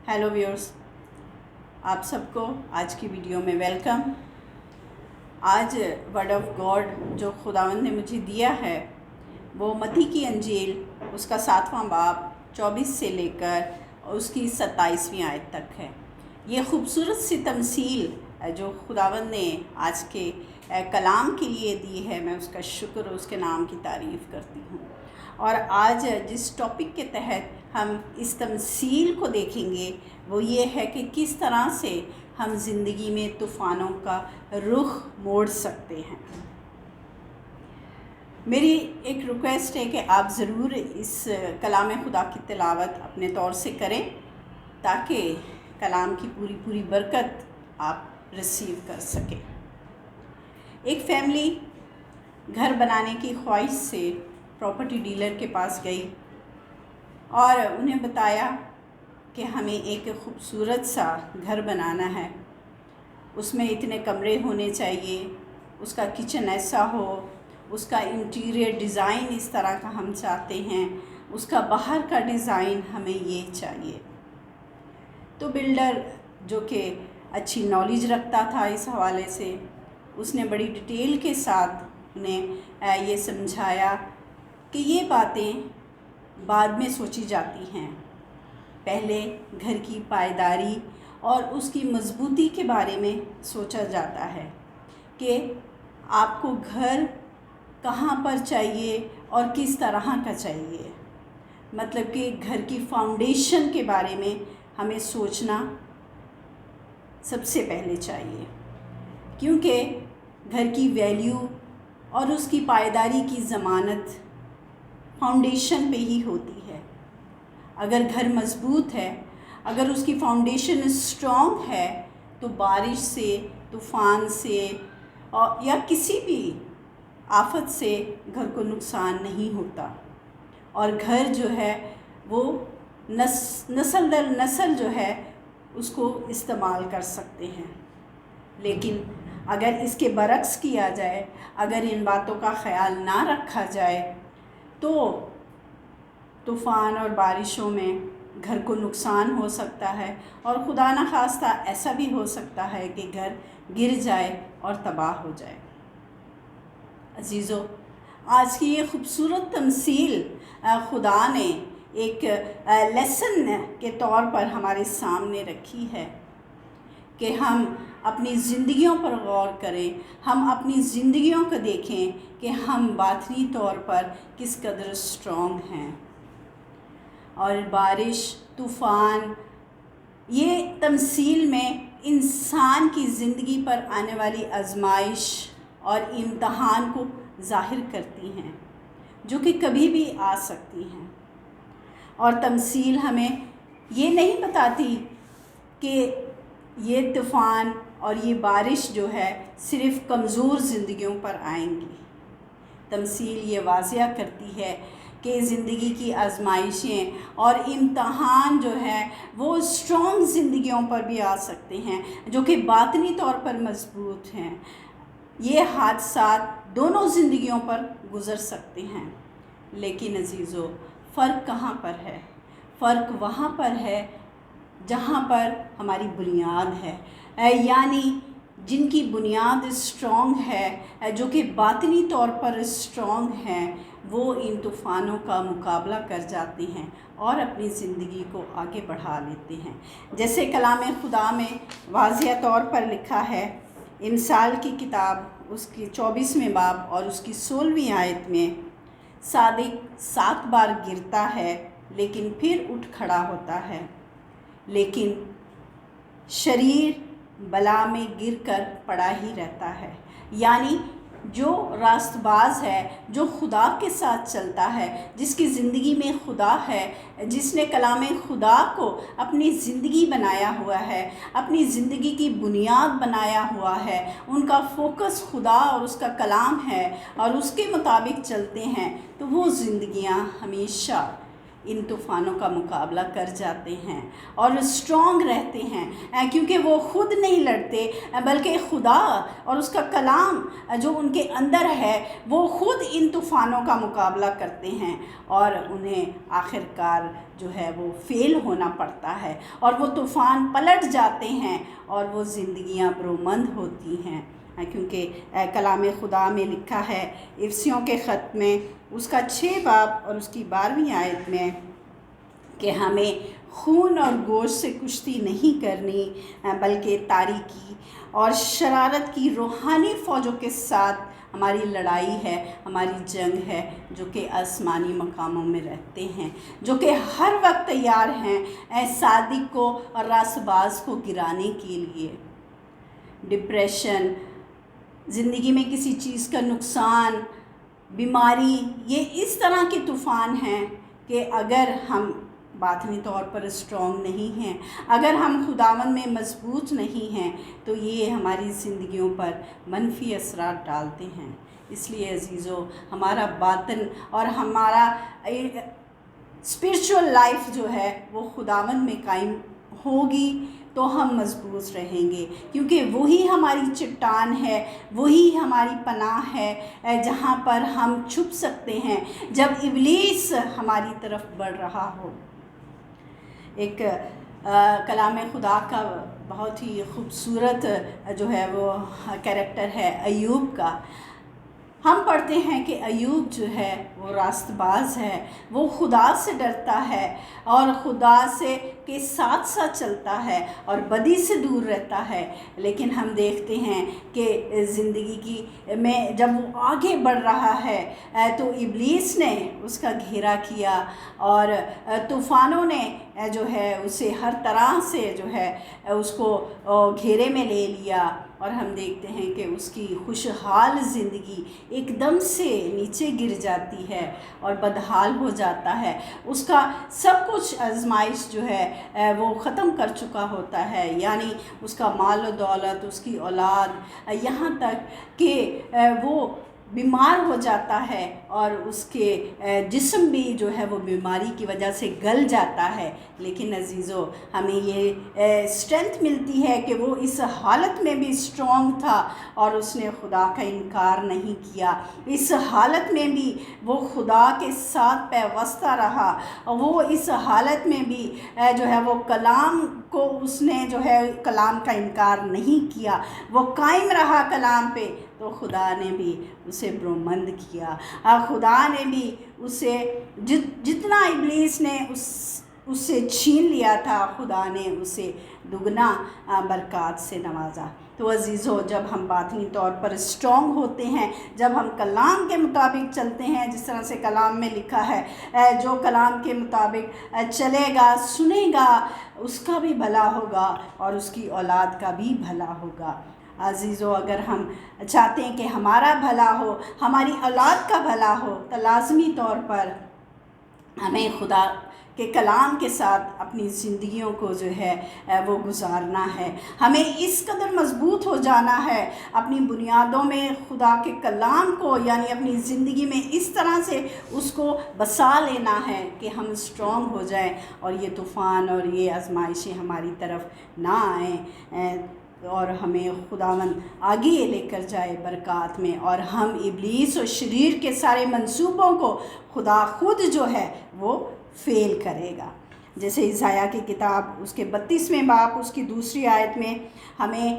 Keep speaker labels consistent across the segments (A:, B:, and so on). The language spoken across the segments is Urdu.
A: ہیلو ویورز، آپ سب کو آج کی ویڈیو میں ویلکم۔ آج ورڈ آف گاڈ جو خداوند نے مجھے دیا ہے وہ متی کی انجیل اس کا 7واں باب 24 سے لے کر اس کی 27ویں آیت تک ہے۔ یہ خوبصورت سی تمثیل جو خداوند نے آج کے کلام کے لیے دی ہے، میں اس کا شکر اور اس کے نام کی تعریف کرتی ہوں۔ اور آج جس ٹاپک کے تحت ہم اس تمثیل کو دیکھیں گے وہ یہ ہے کہ کس طرح سے ہم زندگی میں طوفانوں کا رخ موڑ سکتے ہیں۔ میری ایک ریکویسٹ ہے کہ آپ ضرور اس کلام خدا کی تلاوت اپنے طور سے کریں تاکہ کلام کی پوری برکت آپ ریسیو کر سکیں۔ ایک فیملی گھر بنانے کی خواہش سے پراپرٹی ڈیلر کے پاس گئی اور انہیں بتایا کہ ہمیں ایک خوبصورت سا گھر بنانا ہے، اس میں اتنے کمرے ہونے چاہیے، اس کا کچن ایسا ہو، اس کا انٹیریئر ڈیزائن اس طرح کا ہم چاہتے ہیں، اس کا باہر کا ڈیزائن ہمیں یہ چاہیے۔ تو بلڈر جو کہ اچھی نالج رکھتا تھا اس حوالے سے، اس نے بڑی ڈیٹیل کے ساتھ انہیں یہ سمجھایا کہ یہ باتیں بعد میں سوچی جاتی ہیں، پہلے گھر کی پائیداری اور اس کی مضبوطی کے بارے میں سوچا جاتا ہے کہ آپ کو گھر کہاں پر چاہیے اور کس طرح کا چاہیے۔ مطلب کہ گھر کی فاؤنڈیشن کے بارے میں ہمیں سوچنا سب سے پہلے چاہیے، کیونکہ گھر کی ویلیو اور اس کی پائیداری کی ضمانت فاؤنڈیشن پہ ہی ہوتی ہے۔ اگر گھر مضبوط ہے، اگر اس کی فاؤنڈیشن اسٹرانگ ہے تو بارش سے، طوفان سے یا کسی بھی آفت سے گھر کو نقصان نہیں ہوتا، اور گھر جو ہے وہ نسل در نسل جو ہے اس کو استعمال کر سکتے ہیں۔ لیکن اگر اس کے برعکس کیا جائے، اگر ان باتوں کا خیال نہ رکھا جائے تو طوفان اور بارشوں میں گھر کو نقصان ہو سکتا ہے، اور خدا نخواستہ ایسا بھی ہو سکتا ہے کہ گھر گر جائے اور تباہ ہو جائے۔ عزیزو، آج کی یہ خوبصورت تمثیل خدا نے ایک لیسن کے طور پر ہمارے سامنے رکھی ہے کہ ہم اپنی زندگیوں پر غور کریں، ہم اپنی زندگیوں کو دیکھیں کہ ہم باطنی طور پر کس قدر اسٹرانگ ہیں۔ اور بارش، طوفان، یہ تمثیل میں انسان کی زندگی پر آنے والی آزمائش اور امتحان کو ظاہر کرتی ہیں جو کہ کبھی بھی آ سکتی ہیں۔ اور تمثیل ہمیں یہ نہیں بتاتی کہ یہ طوفان اور یہ بارش جو ہے صرف کمزور زندگیوں پر آئیں گی۔ تمثیل یہ واضح کرتی ہے کہ زندگی کی آزمائشیں اور امتحان جو ہے وہ اسٹرانگ زندگیوں پر بھی آ سکتے ہیں جو کہ باطنی طور پر مضبوط ہیں۔ یہ حادثات دونوں زندگیوں پر گزر سکتے ہیں، لیکن عزیزو، فرق کہاں پر ہے؟ فرق وہاں پر ہے جہاں پر ہماری بنیاد ہے، یعنی جن کی بنیاد اسٹرانگ ہے، جو کہ باطنی طور پر اسٹرانگ ہیں، وہ ان طوفانوں کا مقابلہ کر جاتے ہیں اور اپنی زندگی کو آگے بڑھا لیتے ہیں۔ جیسے کلام خدا میں واضح طور پر لکھا ہے، امثال کی کتاب اس کی 24ویں باب اور اس کی 16ویں آیت میں، صادق 7 بار گرتا ہے لیکن پھر اٹھ کھڑا ہوتا ہے، لیکن شریر بلا میں گر کر پڑا ہی رہتا ہے۔ یعنی جو راست باز ہے، جو خدا کے ساتھ چلتا ہے، جس کی زندگی میں خدا ہے، جس نے کلام خدا کو اپنی زندگی بنایا ہوا ہے، اپنی زندگی کی بنیاد بنایا ہوا ہے، ان کا فوکس خدا اور اس کا کلام ہے اور اس کے مطابق چلتے ہیں، تو وہ زندگیاں ہمیشہ ان طوفانوں کا مقابلہ کر جاتے ہیں اور اسٹرانگ رہتے ہیں، کیونکہ وہ خود نہیں لڑتے بلکہ خدا اور اس کا کلام جو ان کے اندر ہے وہ خود ان طوفانوں کا مقابلہ کرتے ہیں، اور انہیں آخر کار جو ہے وہ فیل ہونا پڑتا ہے اور وہ طوفان پلٹ جاتے ہیں اور وہ زندگیاں برومند ہوتی ہیں، کیونکہ کلام خدا میں لکھا ہے افسیوں کے خط میں اس کا 6 باب اور اس کی 12ویں آیت میں کہ ہمیں خون اور گوشت سے کشتی نہیں کرنی بلکہ تاریکی اور شرارت کی روحانی فوجوں کے ساتھ ہماری لڑائی ہے، ہماری جنگ ہے، جو کہ آسمانی مقاموں میں رہتے ہیں، جو کہ ہر وقت تیار ہیں صادق کو اور راست باز کو گرانے کے لیے۔ ڈپریشن، زندگی میں کسی چیز کا نقصان، بیماری، یہ اس طرح کے طوفان ہیں کہ اگر ہم باطنی طور پر اسٹرانگ نہیں ہیں، اگر ہم خداوند میں مضبوط نہیں ہیں تو یہ ہماری زندگیوں پر منفی اثرات ڈالتے ہیں۔ اس لیے عزیزو، ہمارا باطن اور ہمارا اسپرچول لائف جو ہے وہ خداوند میں قائم ہوگی تو ہم مضبوط رہیں گے، کیونکہ وہی ہماری چٹان ہے، وہی ہماری پناہ ہے جہاں پر ہم چھپ سکتے ہیں جب ابلیس ہماری طرف بڑھ رہا ہو۔ ایک کلام خدا کا بہت ہی خوبصورت جو ہے وہ کیریکٹر ہے ایوب کا۔ ہم پڑھتے ہیں کہ ایوب جو ہے وہ راست باز ہے، وہ خدا سے ڈرتا ہے اور خدا سے کے ساتھ ساتھ چلتا ہے اور بدی سے دور رہتا ہے، لیکن ہم دیکھتے ہیں کہ زندگی کی میں جب وہ آگے بڑھ رہا ہے تو ابلیس نے اس کا گھیرا کیا اور طوفانوں نے جو ہے اسے ہر طرح سے جو ہے اس کو گھیرے میں لے لیا، اور ہم دیکھتے ہیں کہ اس کی خوشحال زندگی ایک دم سے نیچے گر جاتی ہے اور بدحال ہو جاتا ہے۔ اس کا سب کچھ آزمائش جو ہے وہ ختم کر چکا ہوتا ہے، یعنی اس کا مال و دولت، اس کی اولاد، یہاں تک کہ وہ بیمار ہو جاتا ہے اور اس کے جسم بھی جو ہے وہ بیماری کی وجہ سے گل جاتا ہے، لیکن عزیزو ہمیں یہ اسٹرینتھ ملتی ہے کہ وہ اس حالت میں بھی اسٹرانگ تھا اور اس نے خدا کا انکار نہیں کیا، اس حالت میں بھی وہ خدا کے ساتھ پیوستہ رہا، وہ اس حالت میں بھی جو ہے وہ کلام کو اس نے جو ہے کلام کا انکار نہیں کیا، وہ قائم رہا کلام پہ، تو خدا نے بھی اسے برومند کیا، خدا نے بھی اسے جتنا ابلیس نے اس سے چھین لیا تھا، خدا نے اسے دگنا برکات سے نوازا۔ تو عزیزو، جب ہم باطنی طور پر اسٹرانگ ہوتے ہیں، جب ہم کلام کے مطابق چلتے ہیں، جس طرح سے کلام میں لکھا ہے جو کلام کے مطابق چلے گا، سنے گا، اس کا بھی بھلا ہوگا اور اس کی اولاد کا بھی بھلا ہوگا۔ عزیزو، اگر ہم چاہتے ہیں کہ ہمارا بھلا ہو، ہماری اولاد کا بھلا ہو، تو لازمی طور پر ہمیں خدا کے کلام کے ساتھ اپنی زندگیوں کو جو ہے وہ گزارنا ہے، ہمیں اس قدر مضبوط ہو جانا ہے اپنی بنیادوں میں خدا کے کلام کو، یعنی اپنی زندگی میں اس طرح سے اس کو بسا لینا ہے کہ ہم اسٹرانگ ہو جائیں اور یہ طوفان اور یہ آزمائشیں ہماری طرف نہ آئیں اور ہمیں خداوند آگے لے کر جائے برکات میں، اور ہم ابلیس اور شریر کے سارے منصوبوں کو خدا خود جو ہے وہ فیل کرے گا۔ جیسے عیسائیاہ کی کتاب اس کے 32ویں باب اس کی 2 آیت میں ہمیں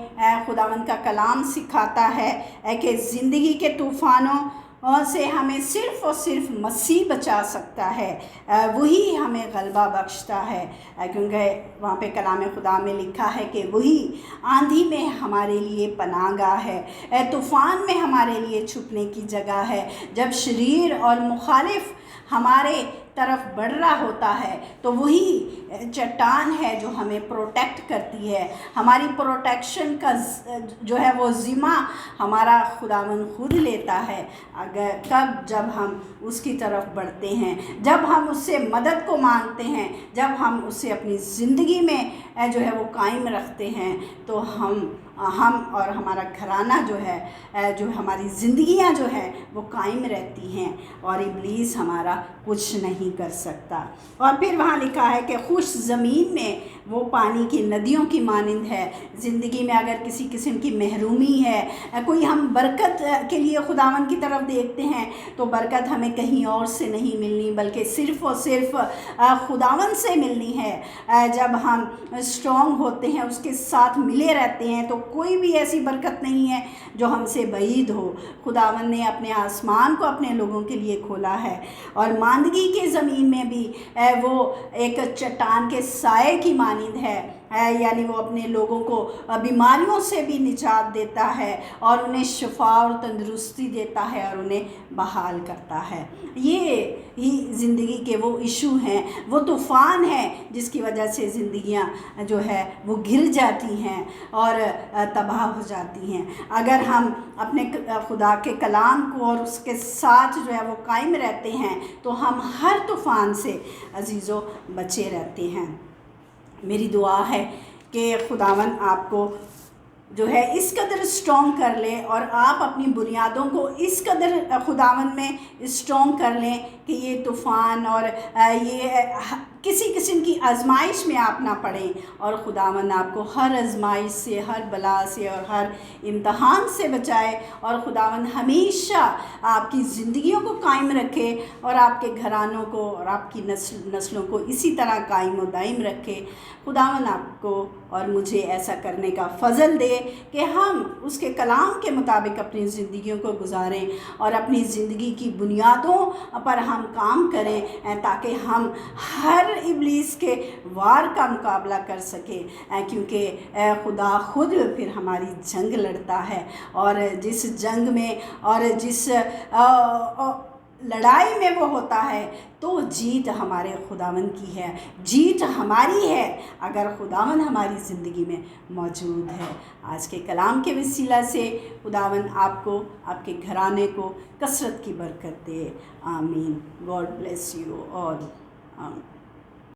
A: خداوند کا کلام سکھاتا ہے کہ زندگی کے طوفانوں سے ہمیں صرف اور صرف مسیح بچا سکتا ہے، وہی ہمیں غلبہ بخشتا ہے، کیونکہ وہاں پہ کلام خدا میں لکھا ہے کہ وہی آندھی میں ہمارے لیے پناہ گاہ ہے، طوفان میں ہمارے لیے چھپنے کی جگہ ہے۔ جب شریر اور مخالف ہمارے طرف بڑھ رہا ہوتا ہے تو وہی چٹان ہے جو ہمیں پروٹیکٹ کرتی ہے، ہماری پروٹیکشن کا جو ہے وہ ذمہ ہمارا خداوند خود لیتا ہے، جب ہم اس کی طرف بڑھتے ہیں، جب ہم اس سے مدد کو مانگتے ہیں، جب ہم اسے اپنی زندگی میں جو ہے وہ قائم رکھتے ہیں، تو ہم اور ہمارا گھرانہ جو ہماری زندگیاں جو ہیں وہ قائم رہتی ہیں اور ابلیس ہمارا کچھ نہیں نہیں کر سکتا۔ اور پھر وہاں لکھا ہے کہ خوش زمین میں وہ پانی کی ندیوں کی مانند ہے۔ زندگی میں اگر کسی قسم کی محرومی ہے، کوئی ہم برکت کے لیے خداوند کی طرف دیکھتے ہیں تو برکت ہمیں کہیں اور سے نہیں ملنی بلکہ صرف اور صرف خداوند سے ملنی ہے۔ جب ہم اسٹرانگ ہوتے ہیں، اس کے ساتھ ملے رہتے ہیں، تو کوئی بھی ایسی برکت نہیں ہے جو ہم سے بعید ہو۔ خداوند نے اپنے آسمان کو اپنے لوگوں کے لیے کھولا ہے، اور ماندگی کی زمین میں بھی وہ ایک چٹان کے سائے کی مانند ہے، یعنی وہ اپنے لوگوں کو بیماریوں سے بھی نجات دیتا ہے اور انہیں شفا اور تندرستی دیتا ہے اور انہیں بحال کرتا ہے۔ یہ ہی زندگی کے وہ ایشو ہیں، وہ طوفان ہیں جس کی وجہ سے زندگیاں جو ہے وہ گر جاتی ہیں اور تباہ ہو جاتی ہیں۔ اگر ہم اپنے خدا کے کلام کو اور اس کے ساتھ جو ہے وہ قائم رہتے ہیں تو ہم ہر طوفان سے عزیزو بچے رہتے ہیں۔ میری دعا ہے کہ خداوند آپ کو جو ہے اس قدر اسٹرانگ کر لے اور آپ اپنی بنیادوں کو اس قدر خداوند میں اسٹرانگ کر لیں کہ یہ طوفان اور یہ کسی قسم کی آزمائش میں آپ نہ پڑیں، اور خداوند آپ کو ہر آزمائش سے، ہر بلا سے اور ہر امتحان سے بچائے، اور خداوند ہمیشہ آپ کی زندگیوں کو قائم رکھے اور آپ کے گھرانوں کو اور آپ کی نسلوں کو اسی طرح قائم و دائم رکھے۔ خداوند آپ کو اور مجھے ایسا کرنے کا فضل دے کہ ہم اس کے کلام کے مطابق اپنی زندگیوں کو گزاریں اور اپنی زندگی کی بنیادوں پر ہم کام کریں تاکہ ہم ہر ابلیس کے وار کا مقابلہ کر سکیں، کیونکہ خدا خود پھر ہماری جنگ لڑتا ہے، اور جس جنگ میں اور جس لڑائی میں وہ ہوتا ہے تو جیت ہمارے خداوند کی ہے، جیت ہماری ہے اگر خداوند ہماری زندگی میں موجود ہے۔ آج کے کلام کے وسیلہ سے خداوند آپ کو، آپ کے گھرانے کو کثرت کی برکت دے۔ آمین۔ God bless you all.